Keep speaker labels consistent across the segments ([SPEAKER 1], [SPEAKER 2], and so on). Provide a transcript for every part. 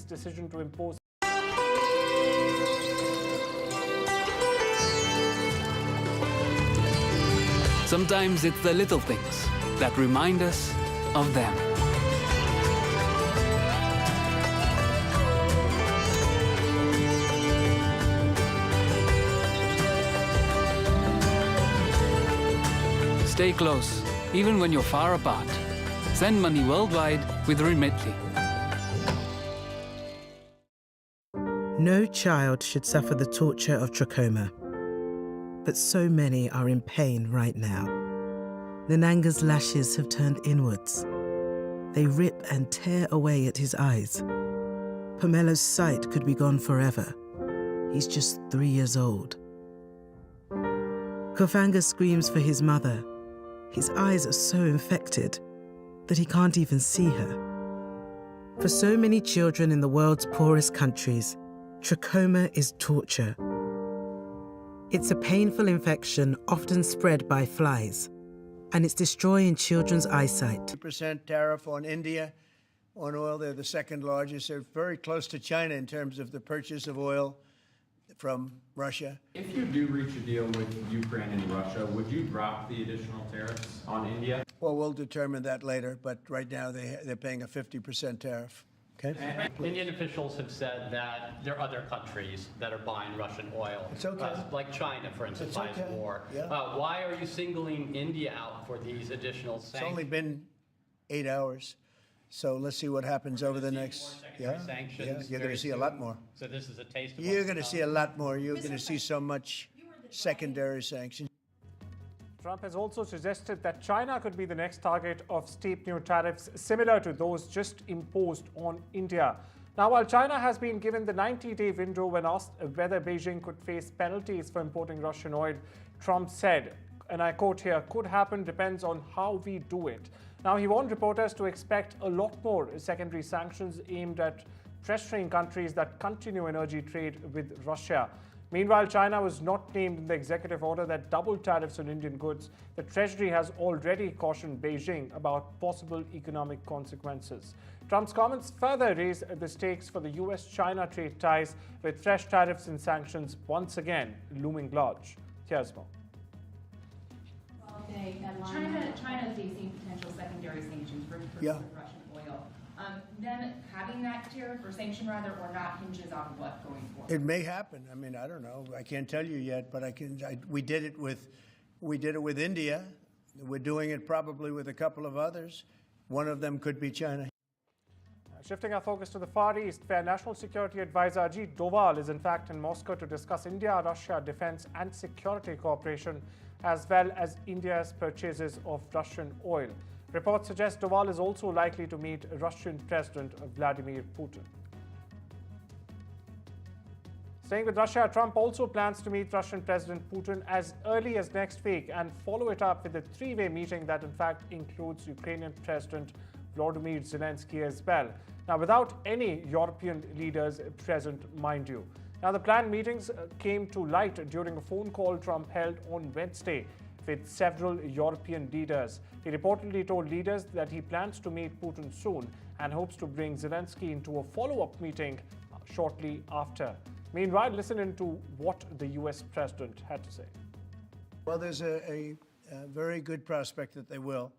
[SPEAKER 1] decision to impose.
[SPEAKER 2] Sometimes it's the little things that remind us of them. Stay close, even when you're far apart. Send money worldwide with Remitly.
[SPEAKER 3] No child should suffer the torture of trachoma, but so many are in pain right now. Nananga's lashes have turned inwards. They rip and tear away at his eyes. Pomelo's sight could be gone forever. He's just 3 years old. Kofanga screams for his mother. His eyes are so infected that he can't even see her. For so many children in the world's poorest countries, trachoma is torture. It's a painful infection often spread by flies, and it's destroying children's eyesight.
[SPEAKER 4] 50% tariff on India on oil. They're the second largest. They're very close to China in terms of the purchase of oil from Russia.
[SPEAKER 5] If you do reach a deal with Ukraine and Russia, would you drop the additional tariffs on India?
[SPEAKER 4] Well, we'll determine that later, but right now they're paying a 50% tariff. Okay.
[SPEAKER 6] Indian officials have said that there are other countries that are buying Russian oil.
[SPEAKER 4] It's okay.
[SPEAKER 6] Like China, for instance,
[SPEAKER 4] It's
[SPEAKER 6] buys
[SPEAKER 4] okay.
[SPEAKER 6] more.
[SPEAKER 4] Yeah.
[SPEAKER 6] Why are you singling India out for these additional sanctions?
[SPEAKER 4] It's only been 8 hours, so let's see what happens over the next. Yeah, you're going to see a lot more.
[SPEAKER 6] So this is a taste of
[SPEAKER 4] You're going to see a lot more. You're going to see so much secondary sanctions.
[SPEAKER 1] Trump has also suggested that China could be the next target of steep new tariffs similar to those just imposed on India. Now, while China has been given the 90-day window when asked whether Beijing could face penalties for importing Russian oil, Trump said, and I quote here, "Could happen, depends on how we do it." Now, he warned reporters to expect a lot more secondary sanctions aimed at pressuring countries that continue energy trade with Russia. Meanwhile, China was not named in the executive order that doubled tariffs on Indian goods. The Treasury has already cautioned Beijing about possible economic consequences. Trump's comments further raise the stakes for the US-China trade ties, with fresh tariffs and sanctions once again looming large. Here's more.
[SPEAKER 7] China is facing potential secondary sanctions for
[SPEAKER 4] Yeah.
[SPEAKER 7] Russian oil. Them having that tariff or sanction rather or not hinges on what going forward?
[SPEAKER 4] It may happen. I mean, I don't know. I can't tell you yet, but we did it with India. We're doing it probably with a couple of others. One of them could be China.
[SPEAKER 1] Shifting our focus to the Far East, where National Security Advisor Ajit Doval is in fact in Moscow to discuss India-Russia defense and security cooperation, as well as India's purchases of Russian oil. Reports suggest Doval is also likely to meet Russian President Vladimir Putin. Staying with Russia, Trump also plans to meet Russian President Putin as early as next week and follow it up with a three-way meeting that in fact includes Ukrainian President Volodymyr Zelensky as well. Now, without any European leaders present, mind you. Now, the planned meetings came to light during a phone call Trump held on Wednesday with several European leaders. He reportedly told leaders that he plans to meet Putin soon and hopes to bring Zelensky into a follow-up meeting shortly after. Meanwhile, listen into what the US president had to say.
[SPEAKER 4] Well, there's a very good prospect that they will.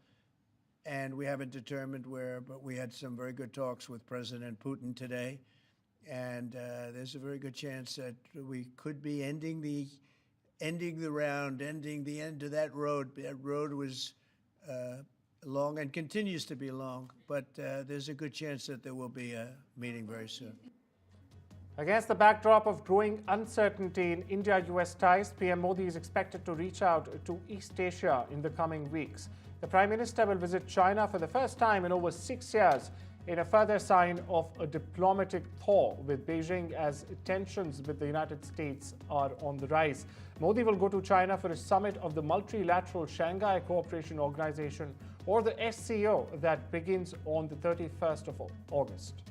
[SPEAKER 4] And we haven't determined where, but we had some very good talks with President Putin today. And there's a very good chance that we could be ending the round, ending the end of that road. That road was long and continues to be long, but there's a good chance that there will be a meeting very soon.
[SPEAKER 1] Against the backdrop of growing uncertainty in India-US ties, PM Modi is expected to reach out to East Asia in the coming weeks. The Prime Minister will visit China for the first time in over 6 years, in a further sign of a diplomatic thaw with Beijing as tensions with the United States are on the rise. Modi will go to China for a summit of the Multilateral Shanghai Cooperation Organization, or the SCO, that begins on the 31st of August.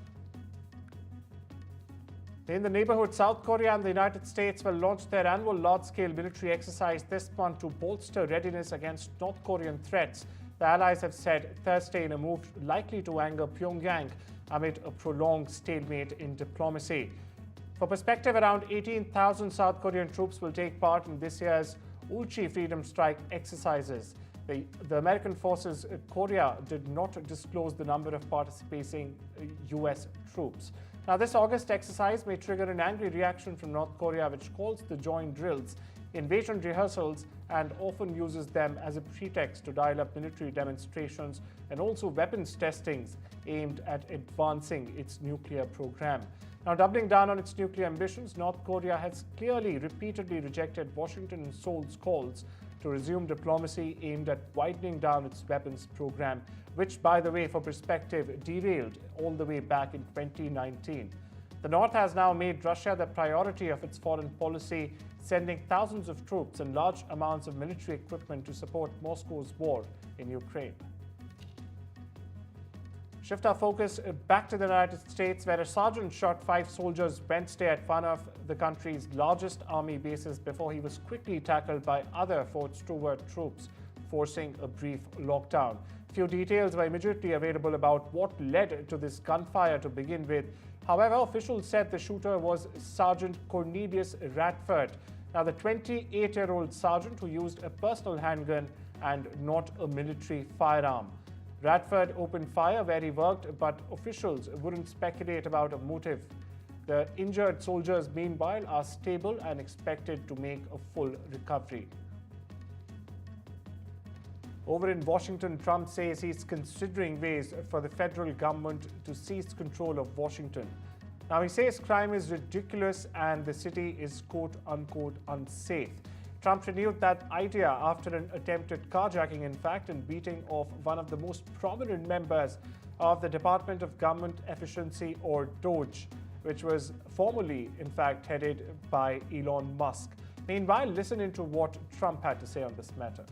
[SPEAKER 1] In the neighborhood, South Korea and the United States will launch their annual large-scale military exercise this month to bolster readiness against North Korean threats. The allies have said Thursday in a move likely to anger Pyongyang. amid a prolonged stalemate in diplomacy. For perspective, around 18,000 South Korean troops will take part in this year's Ulchi Freedom Strike exercises. The American forces in Korea did not disclose the number of participating U.S. troops. Now, this August exercise may trigger an angry reaction from North Korea, which calls the joint drills invasion rehearsals and often uses them as a pretext to dial up military demonstrations and also weapons testings aimed at advancing its nuclear program. Now, doubling down on its nuclear ambitions, North Korea has clearly repeatedly rejected Washington and Seoul's calls to resume diplomacy aimed at widening down its weapons program, which, by the way, for perspective, derailed all the way back in 2019. The North has now made Russia the priority of its foreign policy, sending thousands of troops and large amounts of military equipment to support Moscow's war in Ukraine. Shift our focus back to the United States, where a sergeant shot 5 soldiers Wednesday at one of the country's largest army bases before he was quickly tackled by other Fort Stewart troops, forcing a brief lockdown. Few details were immediately available about what led to this gunfire to begin with. However, officials said the shooter was Sergeant Cornelius Radford. Now, the 28-year-old sergeant who used a personal handgun and not a military firearm. Radford opened fire where he worked, but officials wouldn't speculate about a motive. The injured soldiers, meanwhile, are stable and expected to make a full recovery. Over in Washington, Trump says he's considering ways for the federal government to seize control of Washington. Now, he says crime is ridiculous and the city is quote-unquote unsafe. Trump renewed that idea after an attempted carjacking, in fact, and beating of one of the most prominent members of the Department of Government Efficiency, or DOGE, which was formerly, in fact, headed by Elon Musk. Meanwhile, listen into what Trump had to say on this matter.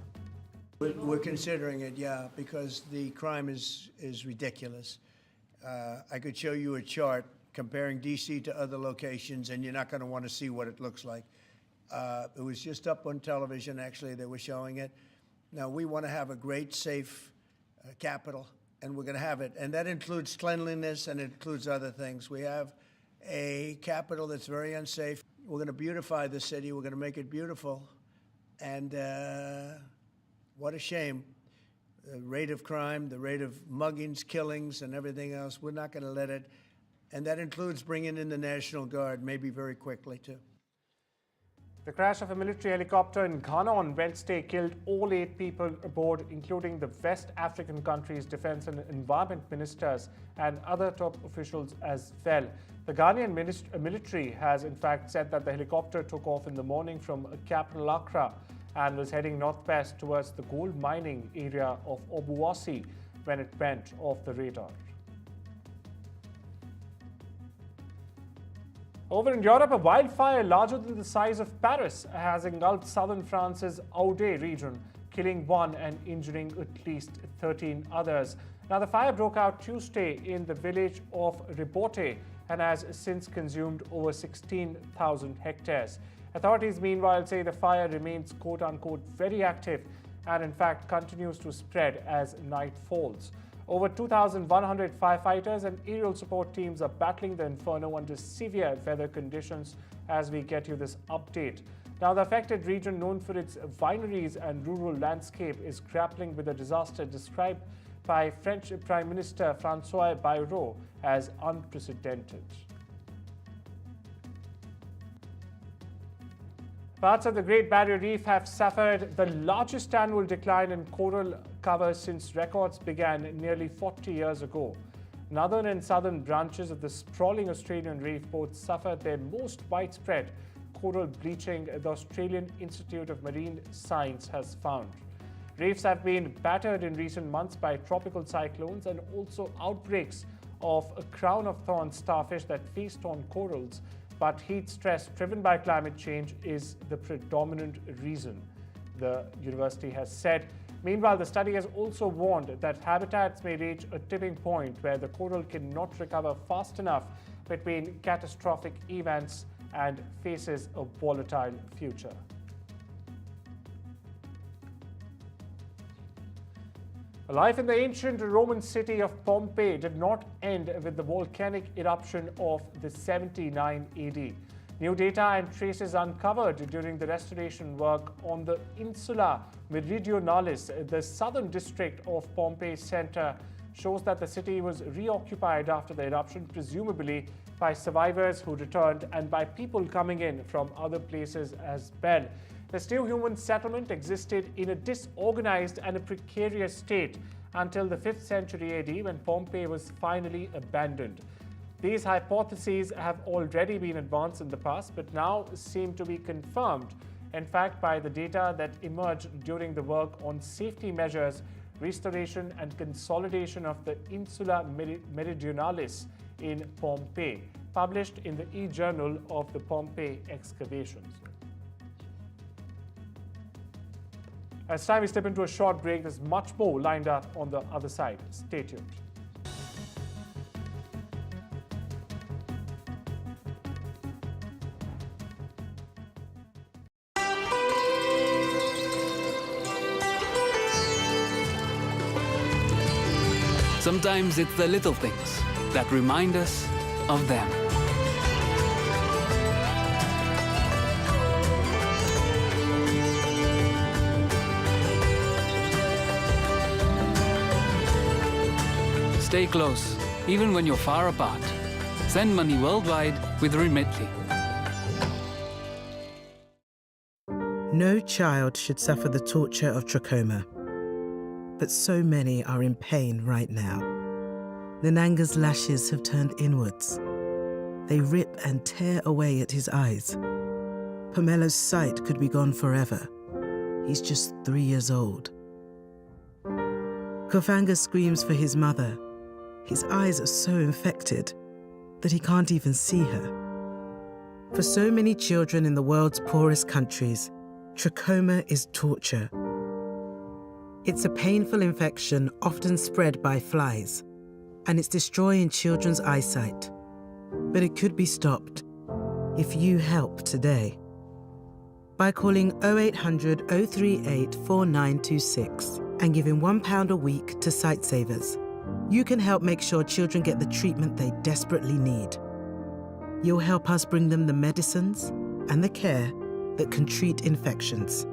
[SPEAKER 4] We're considering it, yeah, because the crime is ridiculous. I could show you a chart comparing D.C. to other locations, and you're not going to want to see what it looks like. It was just up on television, actually, they were showing it. Now, we want to have a great, safe capital, and we're going to have it. And that includes cleanliness, and it includes other things. We have a capital that's very unsafe. We're going to beautify the city. We're going to make it beautiful. And what a shame. The rate of crime, the rate of muggings, killings, and everything else, we're not going to let it. And that includes bringing in the National Guard, maybe very quickly, too.
[SPEAKER 1] The crash of a military helicopter in Ghana on Wednesday killed all 8 people aboard, including the West African country's defense and environment ministers and other top officials as well. The Ghanaian military has, in fact, said that the helicopter took off in the morning from capital Accra and was heading northwest towards the gold mining area of Obuasi when it went off the radar. Over in Europe, a wildfire larger than the size of Paris has engulfed southern France's Aude region, killing 1 and injuring at least 13 others. Now, the fire broke out Tuesday in the village of Ribote and has since consumed over 16,000 hectares. Authorities, meanwhile, say the fire remains quote-unquote very active and, in fact, continues to spread as night falls. Over 2,100 firefighters and aerial support teams are battling the inferno under severe weather conditions as we get you this update. Now, the affected region, known for its wineries and rural landscape, is grappling with a disaster described by French Prime Minister François Bayrou as unprecedented. Parts of the Great Barrier Reef have suffered the largest annual decline in coral cover since records began nearly 40 years ago. Northern and southern branches of the sprawling Australian reef both suffered their most widespread coral bleaching, the Australian Institute of Marine Science has found. Reefs have been battered in recent months by tropical cyclones and also outbreaks of a crown of thorns starfish that feast on corals. But heat stress driven by climate change is the predominant reason, the university has said. Meanwhile, the study has also warned that habitats may reach a tipping point where the coral cannot recover fast enough between catastrophic events and faces a volatile future. Life in the ancient Roman city of Pompeii did not end with the volcanic eruption of the 79 AD. New data and traces uncovered during the restoration work on the Insula Meridionalis, the southern district of Pompeii center, shows that the city was reoccupied after the eruption, presumably by survivors who returned and by people coming in from other places as well. This new human settlement existed in a disorganized and a precarious state until the 5th century AD, when Pompeii was finally abandoned. These hypotheses have already been advanced in the past, but now seem to be confirmed, in fact, by the data that emerged during the work on safety measures, restoration and consolidation of the Insula Meridionalis in Pompeii, published in the e-journal of the Pompeii excavations. As time we step into a short break, there's much more lined up on the other side. Stay tuned.
[SPEAKER 2] Sometimes it's the little things that remind us of them. Stay close, even when you're far apart. Send money worldwide with Remitly.
[SPEAKER 3] No child should suffer the torture of trachoma. But so many are in pain right now. Nananga's lashes have turned inwards. They rip and tear away at his eyes. Pomelo's sight could be gone forever. He's just 3 years old. Kofanga screams for his mother. His eyes are so infected that he can't even see her. For so many children in the world's poorest countries, trachoma is torture. It's a painful infection often spread by flies, and it's destroying children's eyesight. But it could be stopped if you help today. By calling 0800 038 4926 and giving £1 a week to Sightsavers, you can help make sure children get the treatment they desperately need. You'll help us bring them the medicines and the care that can treat infections.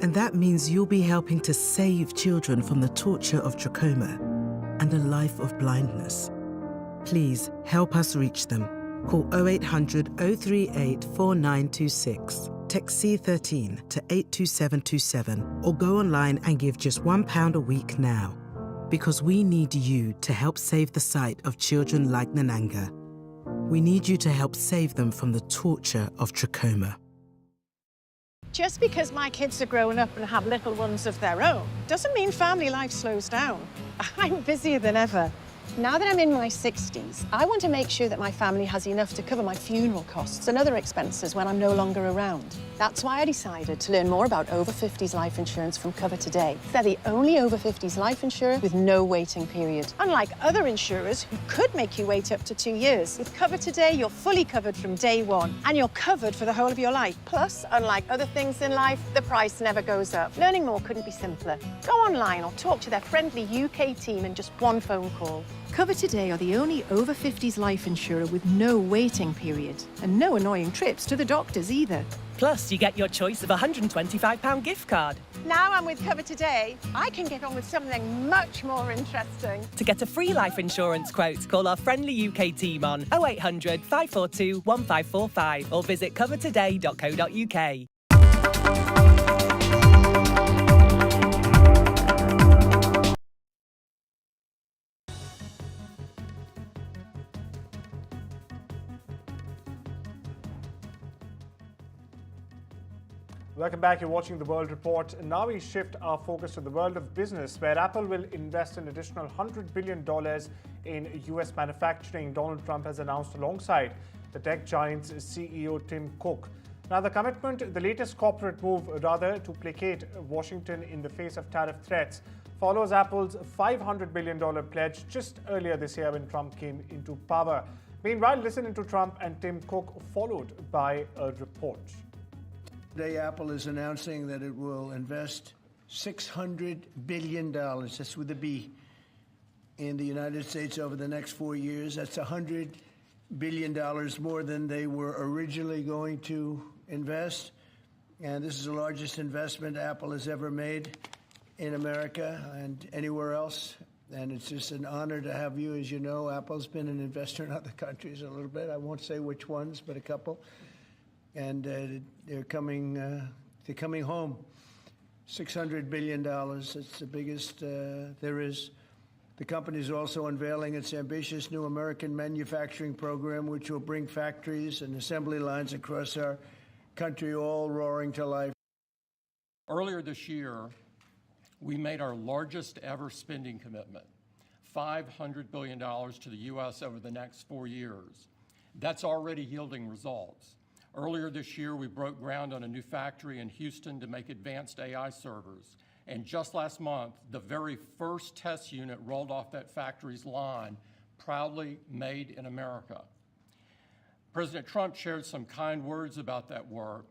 [SPEAKER 3] And that means you'll be helping to save children from the torture of trachoma and a life of blindness. Please help us reach them. Call 0800 038 4926. Text C13 to 82727 or go online and give just £1 a week now. Because we need you to help save the sight of children like Nananga. We need you to help save them from the torture of trachoma.
[SPEAKER 8] Just because my kids are growing up and have little ones of their own doesn't mean family life slows down. I'm busier than ever. Now that I'm in my 60s, I want to make sure that my family has enough to cover my funeral costs and other expenses when I'm no longer around. That's why I decided to learn more about over 50s life insurance from Cover Today. They're the only over 50s life insurer with no waiting period. Unlike other insurers who could make you wait up to 2 years, with Cover Today, you're fully covered from day one, and you're covered for the whole of your life. Plus, unlike other things in life, the price never goes up. Learning more couldn't be simpler. Go online or talk to their friendly UK team in just one phone call.
[SPEAKER 9] Cover Today are the only over 50s life insurer with no waiting period and no annoying trips to the doctors either.
[SPEAKER 10] Plus, you get your choice of a £125 gift card.
[SPEAKER 8] Now I'm with Cover Today, I can get on with something much more interesting.
[SPEAKER 10] To get a free life insurance quote, call our friendly UK team on 0800 542 1545 or visit covertoday.co.uk.
[SPEAKER 1] Welcome back. You're watching The World Report. And now we shift our focus to the world of business, where Apple will invest an additional $100 billion in US manufacturing, Donald Trump has announced alongside the tech giant's CEO Tim Cook. Now, the latest corporate move, rather, to placate Washington in the face of tariff threats, follows Apple's $500 billion pledge just earlier this year when Trump came into power. Meanwhile, listen to Trump and Tim Cook, followed by a report.
[SPEAKER 4] Today, Apple is announcing that it will invest $600 billion, that's with a B, in the United States over the next 4 years. That's $100 billion more than they were originally going to invest. And this is the largest investment Apple has ever made in America and anywhere else. And it's just an honor to have you. As you know, Apple's been an investor in other countries a little bit. I won't say which ones, but a couple. And they're coming home. $600 billion. It's the biggest there is. The company is also unveiling its ambitious new American manufacturing program, which will bring factories and assembly lines across our country all roaring to life.
[SPEAKER 11] Earlier this year, we made our largest ever spending commitment, $500 billion to the U.S. over the next 4 years. That's already yielding results. Earlier this year, we broke ground on a new factory in Houston to make advanced AI servers. And just last month, the very first test unit rolled off that factory's line, proudly made in America. President Trump shared some kind words about that work,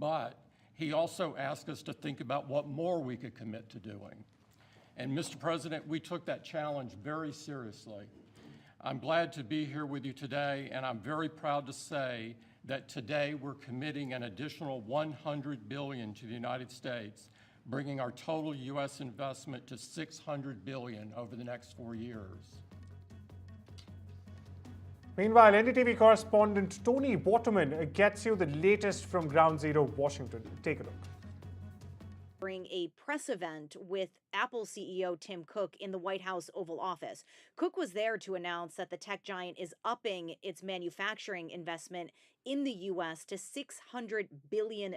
[SPEAKER 11] but he also asked us to think about what more we could commit to doing. And Mr. President, we took that challenge very seriously. I'm glad to be here with you today, and I'm very proud to say that today we're committing an additional $100 billion to the United States, bringing our total U.S. investment to $600 billion over the next 4 years.
[SPEAKER 1] Meanwhile, NDTV correspondent Tony Waterman gets you the latest from Ground Zero, Washington. Take a look.
[SPEAKER 12] During a press event with Apple CEO Tim Cook in the White House Oval Office. Cook was there to announce that the tech giant is upping its manufacturing investment in the U.S. to $600 billion.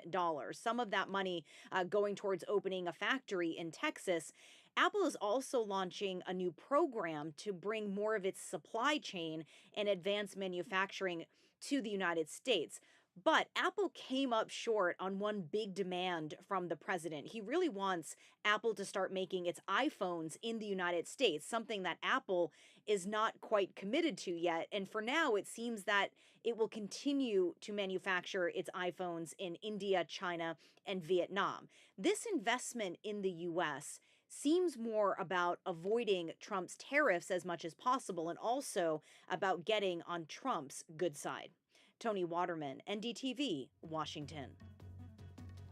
[SPEAKER 12] Some of that money going towards opening a factory in Texas. Apple is also launching a new program to bring more of its supply chain and advanced manufacturing to the United States. But Apple came up short on one big demand from the president. He really wants Apple to start making its iPhones in the United States, something that Apple is not quite committed to yet. And for now, it seems that it will continue to manufacture its iPhones in India, China, and Vietnam. This investment in the U.S. seems more about avoiding Trump's tariffs as much as possible and also about getting on Trump's good side. Tony Waterman, NDTV, Washington.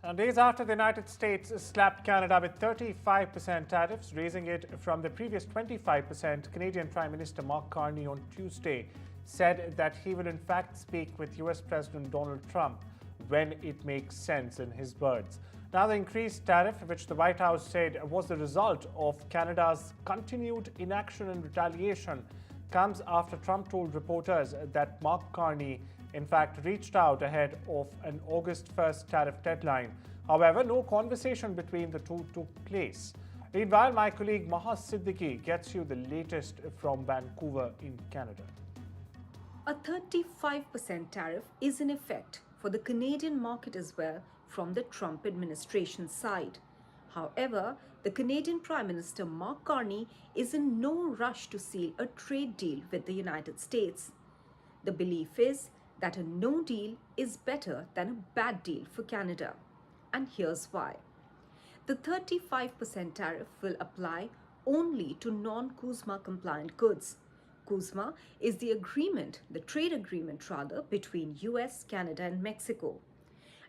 [SPEAKER 1] And days after the United States slapped Canada with 35% tariffs, raising it from the previous 25%, Canadian Prime Minister Mark Carney on Tuesday said that he will in fact speak with US President Donald Trump when it makes sense, in his words. Now, the increased tariff, which the White House said was the result of Canada's continued inaction and retaliation, comes after Trump told reporters that Mark Carney in fact reached out ahead of an August 1st tariff deadline. However, no conversation between the two took place. Meanwhile, my colleague Maha Siddiqui gets you the latest from Vancouver in Canada.
[SPEAKER 13] A 35% tariff is in effect for the Canadian market as well from the Trump administration side. However, the Canadian Prime Minister Mark Carney is in no rush to seal a trade deal with the United States. The belief is that a no deal is better than a bad deal for Canada. And here's why. The 35% tariff will apply only to non-CUSMA compliant goods. CUSMA is the trade agreement rather, between US, Canada and Mexico.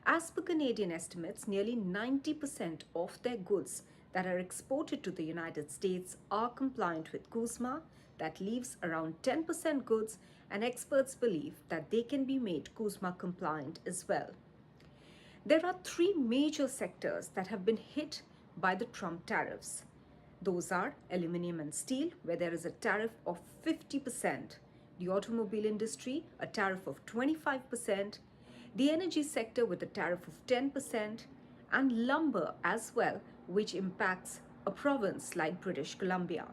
[SPEAKER 13] As per Canadian estimates, nearly 90% of their goods that are exported to the United States are compliant with CUSMA. That leaves around 10% goods, and experts believe that they can be made CUSMA compliant as well. There are three major sectors that have been hit by the Trump tariffs. Those are aluminum and steel, where there is a tariff of 50%, the automobile industry, a tariff of 25%, the energy sector with a tariff of 10%, and lumber as well, which impacts a province like British Columbia.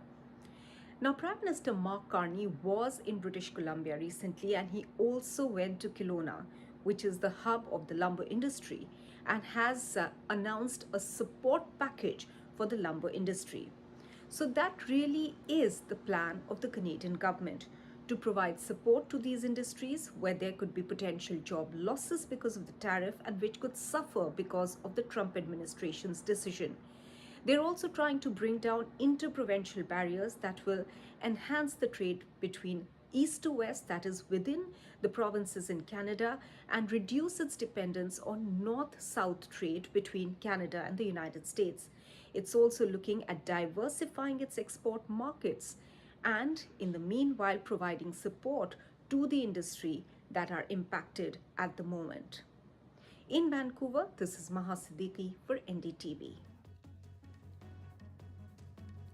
[SPEAKER 13] Now, Prime Minister Mark Carney was in British Columbia recently, and he also went to Kelowna, which is the hub of the lumber industry, and has announced a support package for the lumber industry. So that really is the plan of the Canadian government, to provide support to these industries where there could be potential job losses because of the tariff and which could suffer because of the Trump administration's decision. They're also trying to bring down interprovincial barriers that will enhance the trade between east to west, that is within the provinces in Canada, and reduce its dependence on north-south trade between Canada and the United States. It's also looking at diversifying its export markets and, in the meanwhile, providing support to the industry that are impacted at the moment. In Vancouver, this is Maha Siddiqui for NDTV.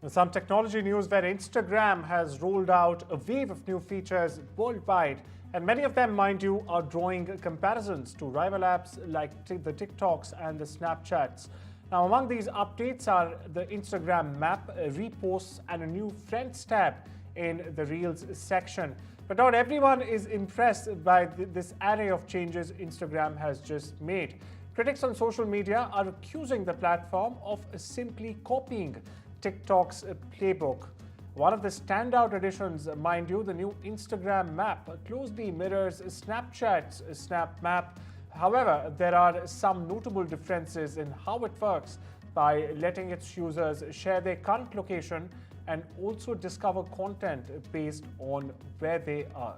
[SPEAKER 1] Some technology news where Instagram has rolled out a wave of new features worldwide, and many of them, mind you, are drawing comparisons to rival apps like the TikToks and the Snapchats. Now, among these updates are the Instagram map, reposts, and a new Friends tab in the Reels section. But not everyone is impressed by this array of changes Instagram has just made. Critics on social media are accusing the platform of simply copying TikTok's playbook. One of the standout additions, mind you, the new Instagram map closely mirrors Snapchat's Snap Map. However, there are some notable differences in how it works by letting its users share their current location and also discover content based on where they are.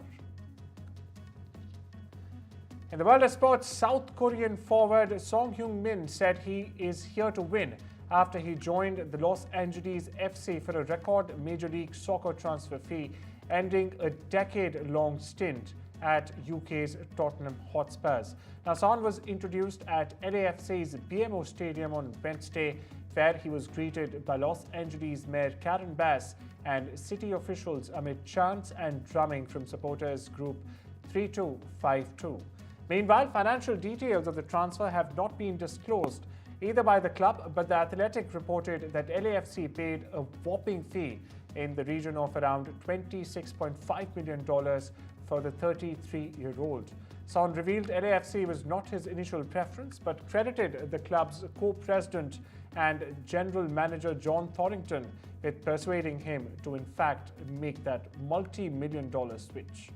[SPEAKER 1] In the world of sports, South Korean forward Song Heung-min said he is here to win after he joined the Los Angeles FC for a record Major League Soccer transfer fee, ending a decade-long stint at UK's Tottenham Hotspurs. Now, Son was introduced at LAFC's BMO Stadium on Wednesday, where he was greeted by Los Angeles Mayor Karen Bass and city officials amid chants and drumming from supporters group 3252. Meanwhile, financial details of the transfer have not been disclosed either by the club, but The Athletic reported that LAFC paid a whopping fee in the region of around $26.5 million for the 33-year-old. Son revealed LAFC was not his initial preference, but credited the club's co-president and general manager John Thorrington with persuading him to in fact make that multi-million-dollar switch.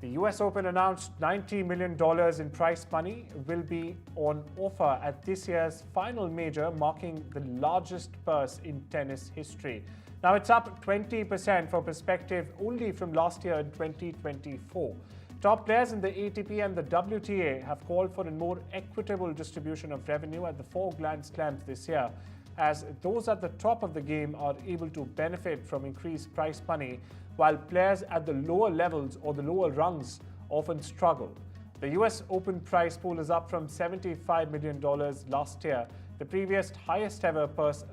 [SPEAKER 1] The US Open announced $90 million in prize money will be on offer at this year's final major, marking the largest purse in tennis history. Now, it's up 20% for perspective only from last year in 2024. Top players in the ATP and the WTA have called for a more equitable distribution of revenue at the 4 Grand Slams this year, as those at the top of the game are able to benefit from increased prize money, while players at the lower levels or the lower rungs often struggle. The US Open prize pool is up from $75 million last year, the previous highest ever purse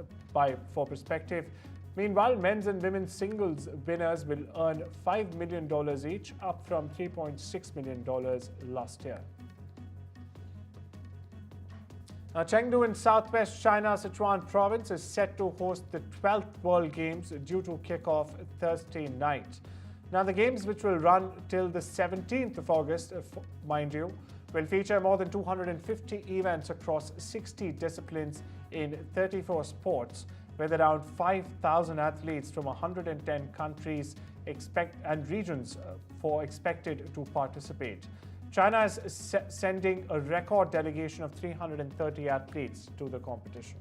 [SPEAKER 1] for perspective. Meanwhile, men's and women's singles winners will earn $5 million each, up from $3.6 million last year. Now, Chengdu in southwest China, Sichuan province is set to host the 12th World Games due to kick off Thursday night. Now, the games, which will run till the 17th of August, mind you, will feature more than 250 events across 60 disciplines in 34 sports, with around 5,000 athletes from 110 countries and regions expected to participate. China is sending a record delegation of 330 athletes to the competition.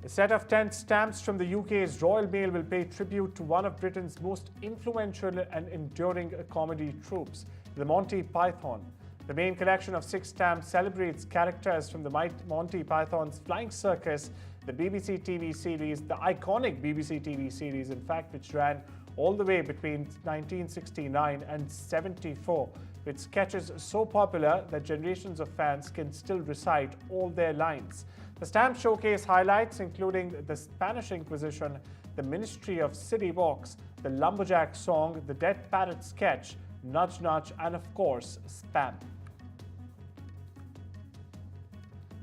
[SPEAKER 1] A set of 10 stamps from the UK's Royal Mail will pay tribute to one of Britain's most influential and enduring comedy troupes, the Monty Python. The main collection of 6 stamps celebrates characters from the Monty Python's Flying Circus, the BBC TV series, the iconic BBC TV series, in fact, which ran all the way between 1969 and 74, with sketches so popular that generations of fans can still recite all their lines. The stamp showcase highlights including the Spanish Inquisition, the Ministry of City Walks, the Lumberjack song, the Dead Parrot sketch, Nudge Nudge, and of course, Spam.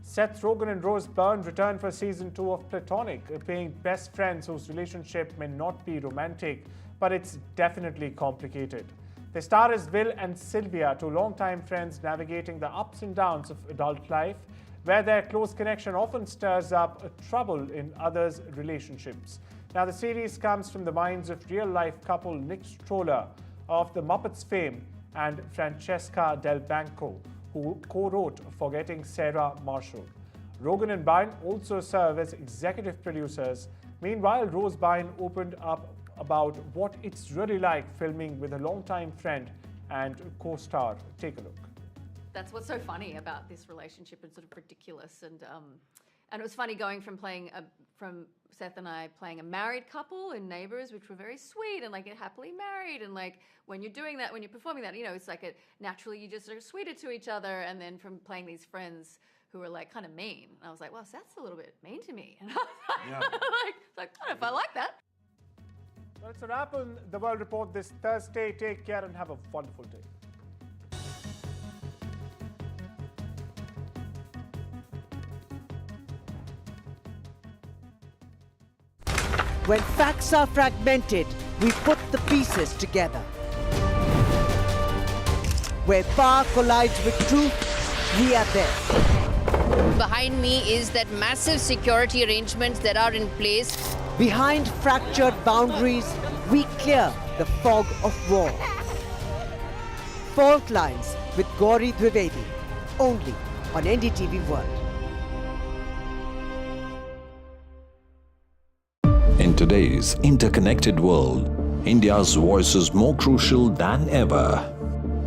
[SPEAKER 1] Seth Rogen and Rose Byrne return for season 2 of Platonic, playing best friends whose relationship may not be romantic, but it's definitely complicated. They star as Will and Sylvia, two longtime friends navigating the ups and downs of adult life. where their close connection often stirs up trouble in others' relationships. Now, the series comes from the minds of real-life couple Nick Stroller of the Muppets fame and Francesca Del Banco, who co-wrote Forgetting Sarah Marshall. Rogan and Byrne also serve as executive producers. Meanwhile, Rose Byrne opened up about what it's really like filming with a longtime friend and co-star. Take a look.
[SPEAKER 14] That's what's so funny about this relationship and sort of ridiculous. And it was funny going from from Seth and I playing a married couple in Neighbours, which were very sweet and like happily married. And like when you're doing that, when you're performing that, you know, it's like naturally you just are sweeter to each other. And then from playing these friends who were like kind of mean, and I was like, well, Seth's a little bit mean to me. And I was like, I don't know if I like that.
[SPEAKER 1] Well, it's a wrap on The World Report this Thursday. Take care and have a wonderful day.
[SPEAKER 15] When facts are fragmented, we put the pieces together. Where power collides with truth, we are there.
[SPEAKER 16] Behind me is that massive security arrangements that are in place.
[SPEAKER 15] Behind fractured boundaries, we clear the fog of war. Fault Lines with Gauri Dwivedi, only on NDTV World.
[SPEAKER 17] In today's interconnected world, India's voice is more crucial than ever.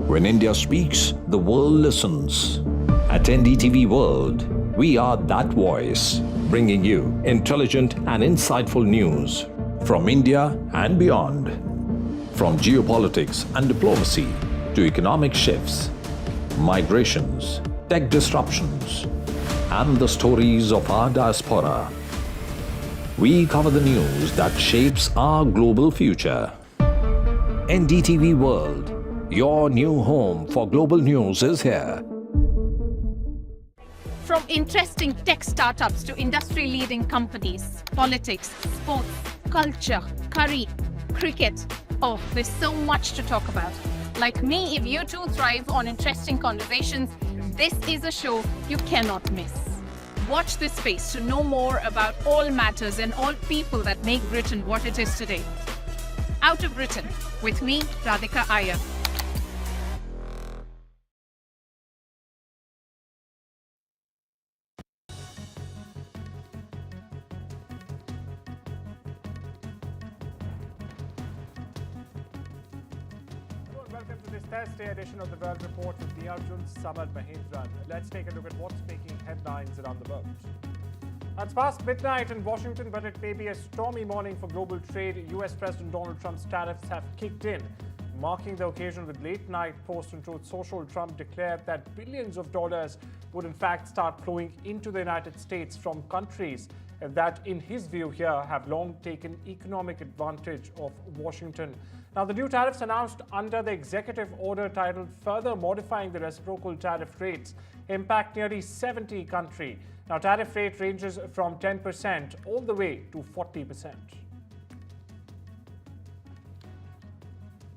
[SPEAKER 17] When India speaks, the world listens. At NDTV World, we are that voice, bringing you intelligent and insightful news from India and beyond. From geopolitics and diplomacy to economic shifts, migrations, tech disruptions, and the stories of our diaspora. We cover the news that shapes our global future. NDTV World, your new home for global news is here.
[SPEAKER 18] From interesting tech startups to industry-leading companies, politics, sports, culture, curry, cricket. Oh, there's so much to talk about. Like me, if you too thrive on interesting conversations, this is a show you cannot miss. Watch this space to know more about all matters and all people that make Britain what it is today. Out of Britain, with me, Radhika Iyer.
[SPEAKER 1] Welcome to this Thursday edition of the World Report with Arjun Samad Mahindran. Let's take a look at what's making headlines around the world. It's past midnight in Washington, but it may be a stormy morning for global trade. US President Donald Trump's tariffs have kicked in. Marking the occasion with late-night post on Truth Social, Trump declared that billions of dollars would in fact start flowing into the United States from countries that, in his view here, have long taken economic advantage of Washington. Now, the new tariffs announced under the executive order titled Further Modifying the Reciprocal Tariff Rates impact nearly 70 countries. Now, tariff rate ranges from 10% all the way to 40%.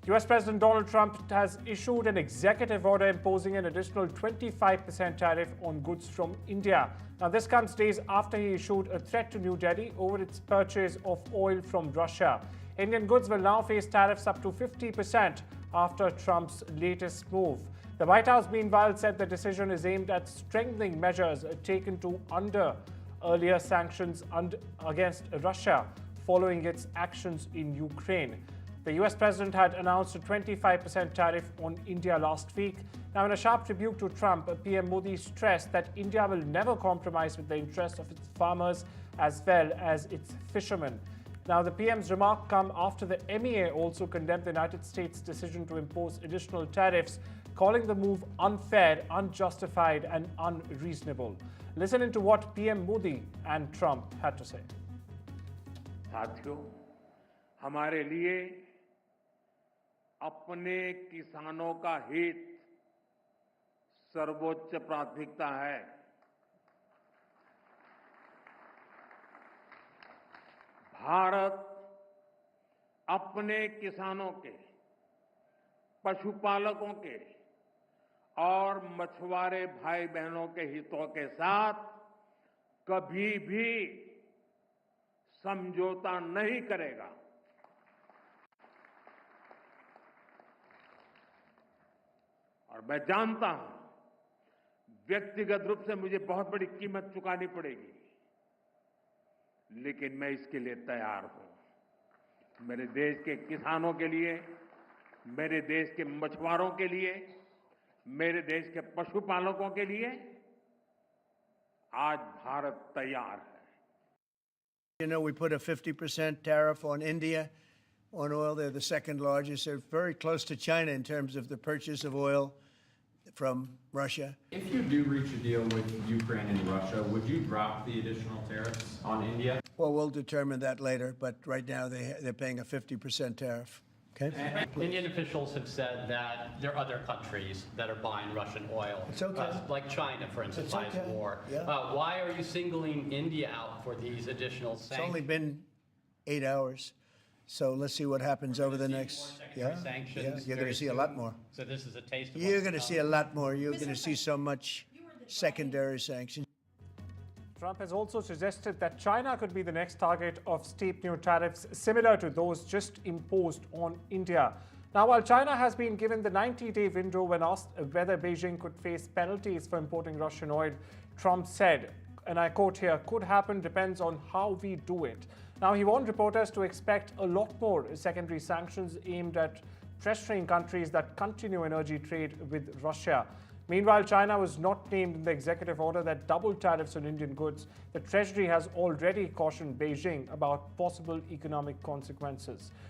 [SPEAKER 1] US President Donald Trump has issued an executive order imposing an additional 25% tariff on goods from India. Now, this comes days after he issued a threat to New Delhi over its purchase of oil from Russia. Indian goods will now face tariffs up to 50% after Trump's latest move. The White House, meanwhile, said the decision is aimed at strengthening measures taken to undo earlier sanctions against Russia following its actions in Ukraine. The US president had announced a 25% tariff on India last week. Now, in a sharp rebuke to Trump, PM Modi stressed that India will never compromise with the interests of its farmers as well as its fishermen. Now, the PM's remark come after the MEA also condemned the United States' decision to impose additional tariffs, calling the move unfair, unjustified and unreasonable. Listen into what PM Modi and Trump had to say.
[SPEAKER 19] साथियों, हमारे लिए अपने किसानों का हित सर्वोच्च प्राथमिकता है। भारत अपने किसानों के, पशुपालकों के और मछुआरे भाई बहनों के हितों के साथ कभी भी समझौता नहीं करेगा। और मैं जानता हूं व्यक्तिगत रूप से मुझे बहुत बड़ी कीमत चुकानी पड़ेगी, लेकिन मैं इसके लिए तैयार हूं। मेरे देश के किसानों के लिए, मेरे देश के मछुआरों के लिए, मेरे देश के पशुपालकों के लिए आज भारत तैयार है।
[SPEAKER 4] You know, we put a 50% tariff on India on oil. They're the second largest. They're very close to China in terms of the purchase of oil from Russia.
[SPEAKER 5] If you do reach a deal with Ukraine and Russia, would you drop the additional tariffs on India?
[SPEAKER 4] Well, we'll determine that later, but right now they're paying a 50% tariff. Okay.
[SPEAKER 6] Indian officials have said that there are other countries that are buying Russian oil.
[SPEAKER 4] It's okay.
[SPEAKER 6] Like China, for instance,
[SPEAKER 4] It's
[SPEAKER 6] buys
[SPEAKER 4] okay.
[SPEAKER 6] more.
[SPEAKER 4] Yeah.
[SPEAKER 6] Why are you singling India out for these additional sanctions?
[SPEAKER 4] It's only been 8 hours, so let's see what happens over the next.
[SPEAKER 6] Sanctions
[SPEAKER 4] You're going to see a lot more.
[SPEAKER 6] So this is a taste of
[SPEAKER 4] You're going to see a lot more. You're going to see so much secondary sanctions.
[SPEAKER 1] Trump has also suggested that China could be the next target of steep new tariffs similar to those just imposed on India. Now, while China has been given the 90-day window when asked whether Beijing could face penalties for importing Russian oil, Trump said, and I quote here, "Could happen, depends on how we do it." Now, he warned reporters to expect a lot more secondary sanctions aimed at pressuring countries that continue energy trade with Russia. Meanwhile, China was not named in the executive order that doubled tariffs on Indian goods. The Treasury has already cautioned Beijing about possible economic consequences.